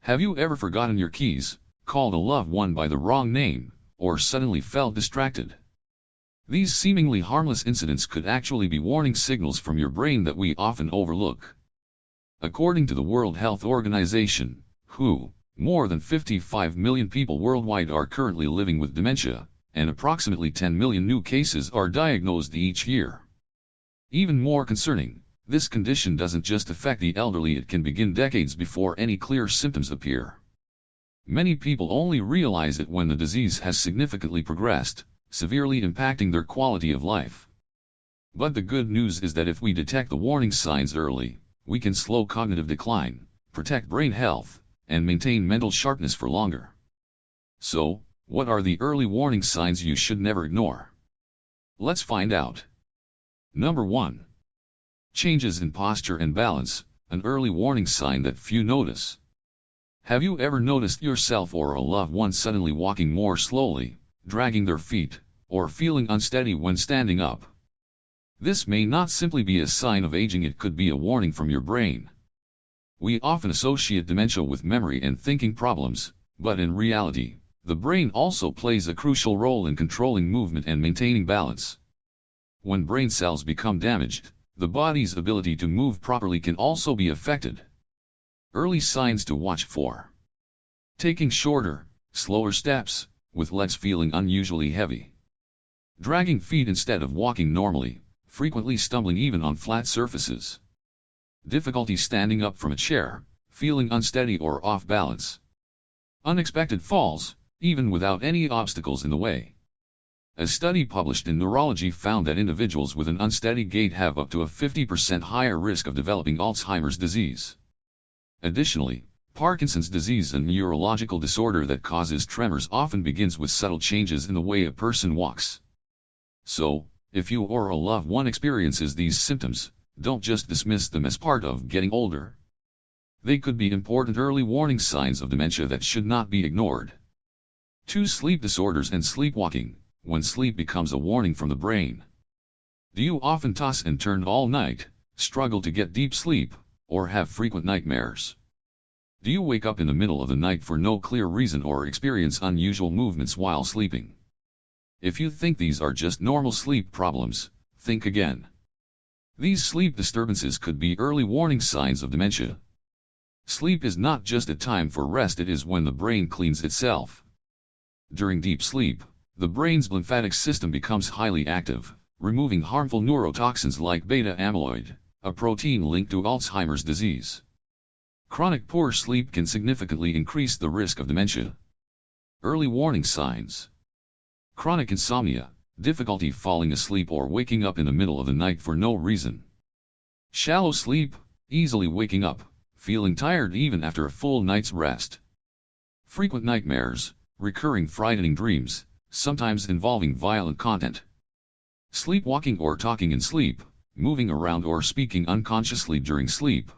Have you ever forgotten your keys, called a loved one by the wrong name, or suddenly felt distracted? These seemingly harmless incidents could actually be warning signals from your brain that we often overlook. According to the World Health Organization, WHO, more than 55 million people worldwide are currently living with dementia, and approximately 10 million new cases are diagnosed each year. Even more concerning, this condition doesn't just affect the elderly, it can begin decades before any clear symptoms appear. Many people only realize it when the disease has significantly progressed, severely impacting their quality of life. But the good news is that if we detect the warning signs early, we can slow cognitive decline, protect brain health, and maintain mental sharpness for longer. So, what are the early warning signs you should never ignore? Let's find out. Number 1. Changes in posture and balance, an early warning sign that few notice. Have you ever noticed yourself or a loved one suddenly walking more slowly, dragging their feet, or feeling unsteady when standing up? This may not simply be a sign of aging, it could be a warning from your brain. We often associate dementia with memory and thinking problems, but in reality, the brain also plays a crucial role in controlling movement and maintaining balance. When brain cells become damaged, the body's ability to move properly can also be affected. Early signs to watch for: taking shorter, slower steps, with legs feeling unusually heavy. Dragging feet instead of walking normally, frequently stumbling even on flat surfaces. Difficulty standing up from a chair, feeling unsteady or off balance. Unexpected falls, even without any obstacles in the way. A study published in Neurology found that individuals with an unsteady gait have up to a 50% higher risk of developing Alzheimer's disease. Additionally, Parkinson's disease, a neurological disorder that causes tremors, often begins with subtle changes in the way a person walks. So, if you or a loved one experiences these symptoms, don't just dismiss them as part of getting older. They could be important early warning signs of dementia that should not be ignored. 2. Sleep disorders and sleepwalking, when sleep becomes a warning from the brain. Do you often toss and turn all night, struggle to get deep sleep, or have frequent nightmares? Do you wake up in the middle of the night for no clear reason or experience unusual movements while sleeping? If you think these are just normal sleep problems, think again. These sleep disturbances could be early warning signs of dementia. Sleep is not just a time for rest, it is when the brain cleans itself. During deep sleep, the brain's lymphatic system becomes highly active, removing harmful neurotoxins like beta amyloid, a protein linked to Alzheimer's disease. Chronic poor sleep can significantly increase the risk of dementia. Early warning signs: chronic insomnia, difficulty falling asleep or waking up in the middle of the night for no reason. Shallow sleep, easily waking up, feeling tired even after a full night's rest. Frequent nightmares, recurring frightening dreams, sometimes involving violent content. Sleepwalking or talking in sleep, moving around or speaking unconsciously during sleep.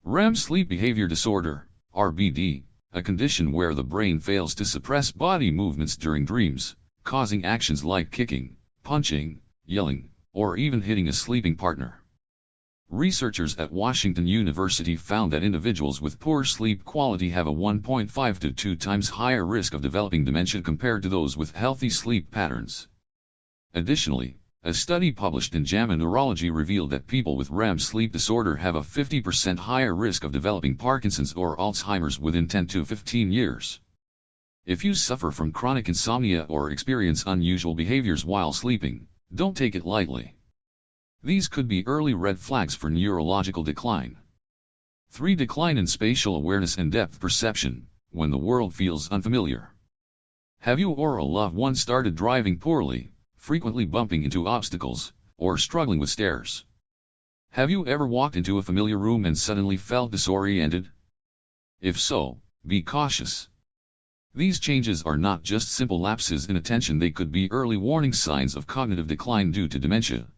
REM sleep behavior disorder, RBD, a condition where the brain fails to suppress body movements during dreams, causing actions like kicking, punching, yelling, or even hitting a sleeping partner. Researchers at Washington University found that individuals with poor sleep quality have a 1.5 to 2 times higher risk of developing dementia compared to those with healthy sleep patterns. Additionally, a study published in JAMA Neurology revealed that people with REM sleep disorder have a 50% higher risk of developing Parkinson's or Alzheimer's within 10 to 15 years. If you suffer from chronic insomnia or experience unusual behaviors while sleeping, don't take it lightly. These could be early red flags for neurological decline. 3. Decline in spatial awareness and depth perception, when the world feels unfamiliar. Have you or a loved one started driving poorly, frequently bumping into obstacles, or struggling with stairs? Have you ever walked into a familiar room and suddenly felt disoriented? If so, be cautious. These changes are not just simple lapses in attention, they could be early warning signs of cognitive decline due to dementia.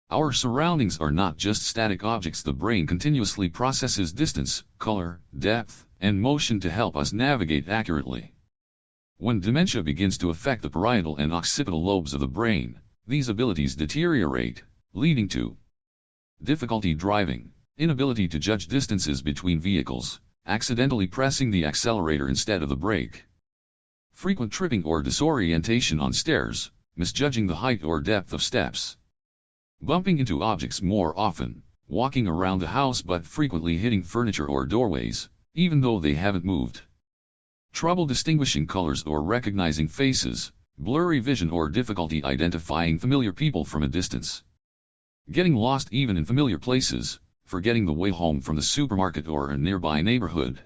Our surroundings are not just static objects, the brain continuously processes distance, color, depth, and motion to help us navigate accurately. When dementia begins to affect the parietal and occipital lobes of the brain, these abilities deteriorate, leading to difficulty driving, inability to judge distances between vehicles, accidentally pressing the accelerator instead of the brake. Frequent tripping or disorientation on stairs, misjudging the height or depth of steps. Bumping into objects more often, walking around the house but frequently hitting furniture or doorways, even though they haven't moved. Trouble distinguishing colors or recognizing faces, blurry vision or difficulty identifying familiar people from a distance. Getting lost even in familiar places, forgetting the way home from the supermarket or a nearby neighborhood.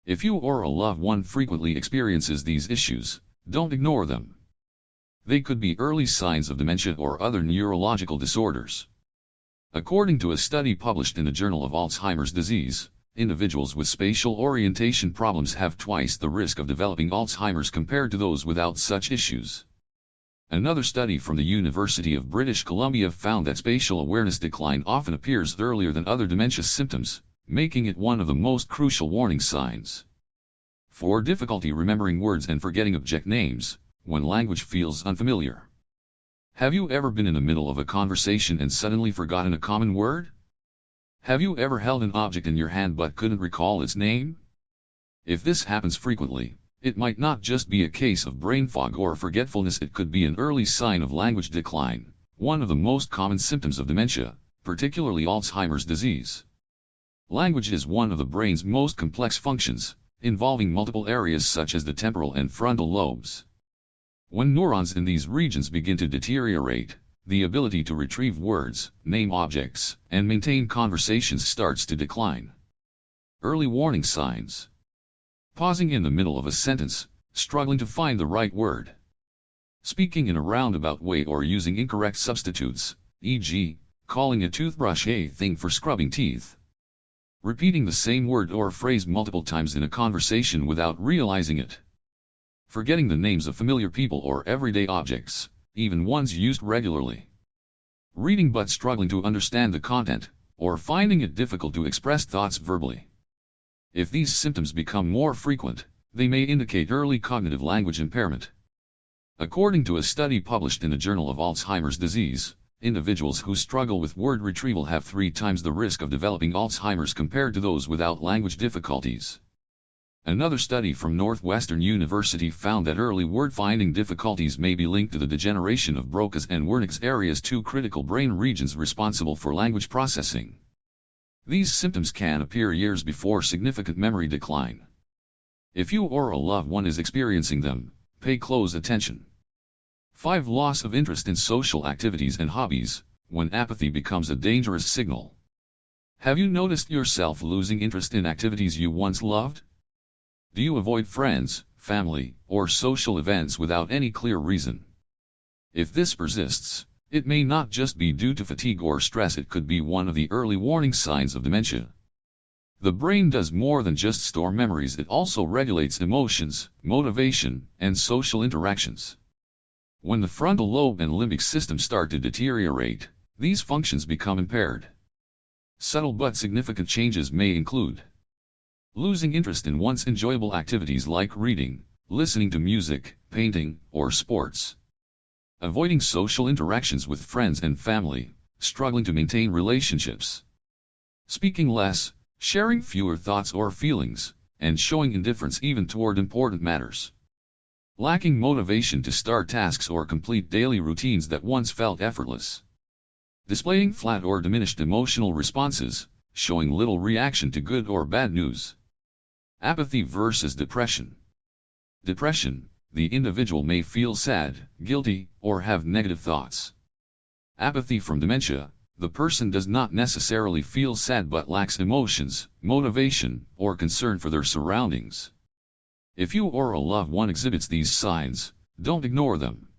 If you or a loved one frequently experiences these issues, don't ignore them. They could be early signs of dementia or other neurological disorders. According to a study published in the Journal of Alzheimer's Disease, individuals with spatial orientation problems have twice the risk of developing Alzheimer's compared to those without such issues. Another study from the University of British Columbia found that spatial awareness decline often appears earlier than other dementia symptoms, making it one of the most crucial warning signs. For difficulty remembering words and forgetting object names, when language feels unfamiliar. Have you ever been in the middle of a conversation and suddenly forgotten a common word? Have you ever held an object in your hand but couldn't recall its name? If this happens frequently, it might not just be a case of brain fog or forgetfulness, it could be an early sign of language decline, one of the most common symptoms of dementia, particularly Alzheimer's disease. Language is one of the brain's most complex functions, involving multiple areas such as the temporal and frontal lobes. When neurons in these regions begin to deteriorate, the ability to retrieve words, name objects, and maintain conversations starts to decline. Early warning signs. Pausing in the middle of a sentence, struggling to find the right word. Speaking in a roundabout way or using incorrect substitutes, e.g., calling a toothbrush a thing for scrubbing teeth. Repeating the same word or phrase multiple times in a conversation without realizing it. Forgetting the names of familiar people or everyday objects, even ones used regularly. Reading but struggling to understand the content, or finding it difficult to express thoughts verbally. If these symptoms become more frequent, they may indicate early cognitive language impairment. According to a study published in the Journal of Alzheimer's Disease, individuals who struggle with word retrieval have 3 times the risk of developing Alzheimer's compared to those without language difficulties. Another study from Northwestern University found that early word-finding difficulties may be linked to the degeneration of Broca's and Wernicke's areas, 2 critical brain regions responsible for language processing. These symptoms can appear years before significant memory decline. If you or a loved one is experiencing them, pay close attention. 5. Loss of interest in social activities and hobbies, when apathy becomes a dangerous signal. Have you noticed yourself losing interest in activities you once loved? Do you avoid friends, family, or social events without any clear reason? If this persists, it may not just be due to fatigue or stress, it could be one of the early warning signs of dementia. The brain does more than just store memories, it also regulates emotions, motivation, and social interactions. When the frontal lobe and limbic system start to deteriorate, these functions become impaired. Subtle but significant changes may include losing interest in once enjoyable activities like reading, listening to music, painting, or sports. Avoiding social interactions with friends and family, struggling to maintain relationships. Speaking less, sharing fewer thoughts or feelings, and showing indifference even toward important matters. Lacking motivation to start tasks or complete daily routines that once felt effortless. Displaying flat or diminished emotional responses, showing little reaction to good or bad news. Apathy versus depression. Depression, the individual may feel sad, guilty, or have negative thoughts. Apathy from dementia, the person does not necessarily feel sad but lacks emotions, motivation, or concern for their surroundings. If you or a loved one exhibits these signs, don't ignore them.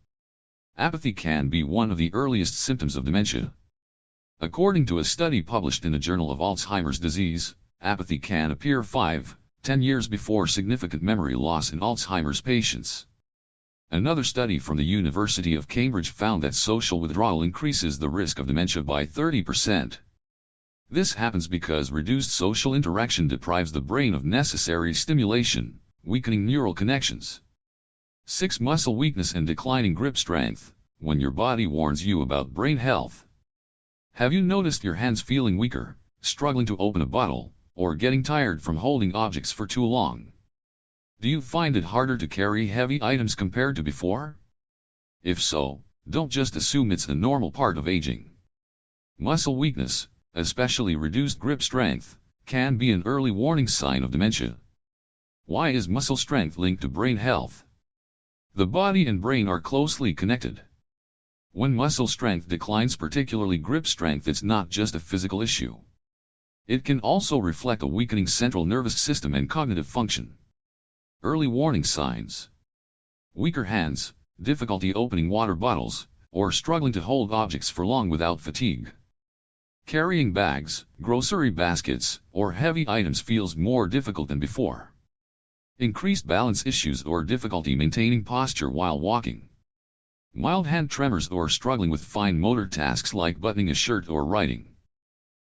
Apathy can be one of the earliest symptoms of dementia. According to a study published in the Journal of Alzheimer's Disease, apathy can appear 5–10 years before significant memory loss in Alzheimer's patients. Another study from the University of Cambridge found that social withdrawal increases the risk of dementia by 30%. This happens because reduced social interaction deprives the brain of necessary stimulation, weakening neural connections. 6. Muscle weakness and declining grip strength, when your body warns you about brain health. Have you noticed your hands feeling weaker, struggling to open a bottle, or getting tired from holding objects for too long. Do you find it harder to carry heavy items compared to before? If so, don't just assume it's a normal part of aging. Muscle weakness, especially reduced grip strength, can be an early warning sign of dementia. Why is muscle strength linked to brain health? The body and brain are closely connected. When muscle strength declines, particularly grip strength, it's not just a physical issue. It can also reflect a weakening central nervous system and cognitive function. Early warning signs: weaker hands, difficulty opening water bottles, or struggling to hold objects for long without fatigue. Carrying bags, grocery baskets, or heavy items feels more difficult than before. Increased balance issues or difficulty maintaining posture while walking. Mild hand tremors or struggling with fine motor tasks like buttoning a shirt or writing.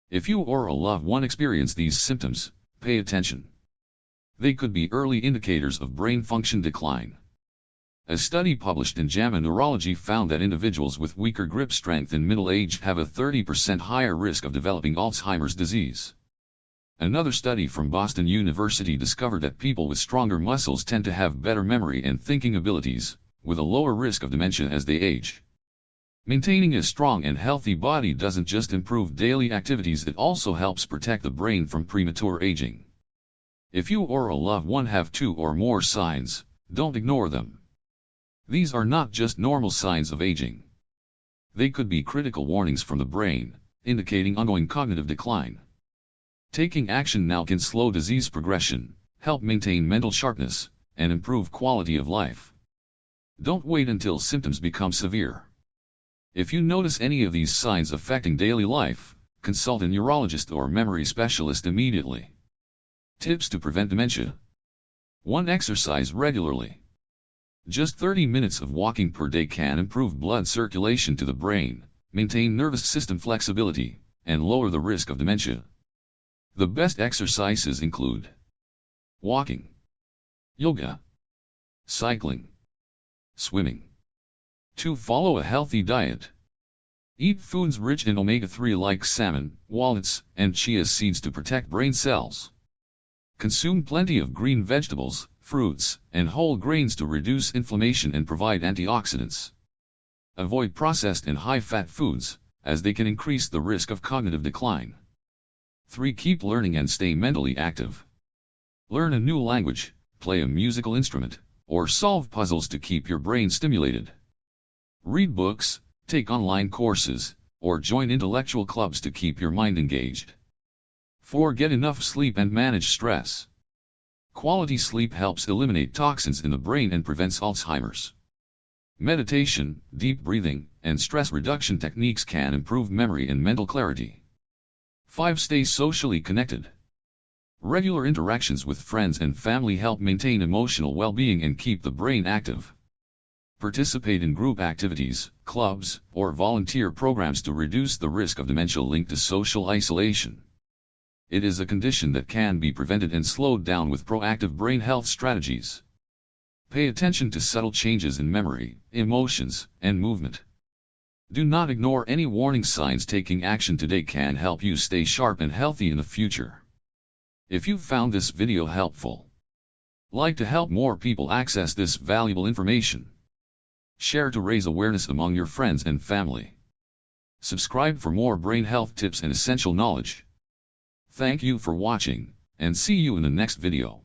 If you or a loved one experience these symptoms, pay attention. They could be early indicators of brain function decline. A study published in JAMA Neurology found that individuals with weaker grip strength in middle age have a 30% higher risk of developing Alzheimer's disease. Another study from Boston University discovered that people with stronger muscles tend to have better memory and thinking abilities, with a lower risk of dementia as they age. Maintaining a strong and healthy body doesn't just improve daily activities, it also helps protect the brain from premature aging. If you or a loved one have 2 or more signs, don't ignore them. These are not just normal signs of aging. They could be critical warnings from the brain, indicating ongoing cognitive decline. Taking action now can slow disease progression, help maintain mental sharpness, and improve quality of life. Don't wait until symptoms become severe. If you notice any of these signs affecting daily life, consult a neurologist or memory specialist immediately. Tips to prevent dementia: 1. Exercise regularly. Just 30 minutes of walking per day can improve blood circulation to the brain, maintain nervous system flexibility, and lower the risk of dementia. The best exercises include walking, yoga, cycling, swimming. 2. Follow a healthy diet. Eat foods rich in omega-3 like salmon, walnuts, and chia seeds to protect brain cells. Consume plenty of green vegetables, fruits, and whole grains to reduce inflammation and provide antioxidants. Avoid processed and high-fat foods, as they can increase the risk of cognitive decline. 3. Keep learning and stay mentally active. Learn a new language, play a musical instrument, or solve puzzles to keep your brain stimulated. Read books, take online courses, or join intellectual clubs to keep your mind engaged. 4. Get enough sleep and manage stress. Quality sleep helps eliminate toxins in the brain and prevents Alzheimer's. Meditation, deep breathing, and stress reduction techniques can improve memory and mental clarity. 5. Stay socially connected. Regular interactions with friends and family help maintain emotional well-being and keep the brain active. Participate in group activities, clubs, or volunteer programs to reduce the risk of dementia linked to social isolation. It is a condition that can be prevented and slowed down with proactive brain health strategies. Pay attention to subtle changes in memory, emotions, and movement. Do not ignore any warning signs. Taking action today can help you stay sharp and healthy in the future. If you found this video helpful, like to help more people access this valuable information. Share to raise awareness among your friends and family. Subscribe for more brain health tips and essential knowledge. Thank you for watching, and see you in the next video.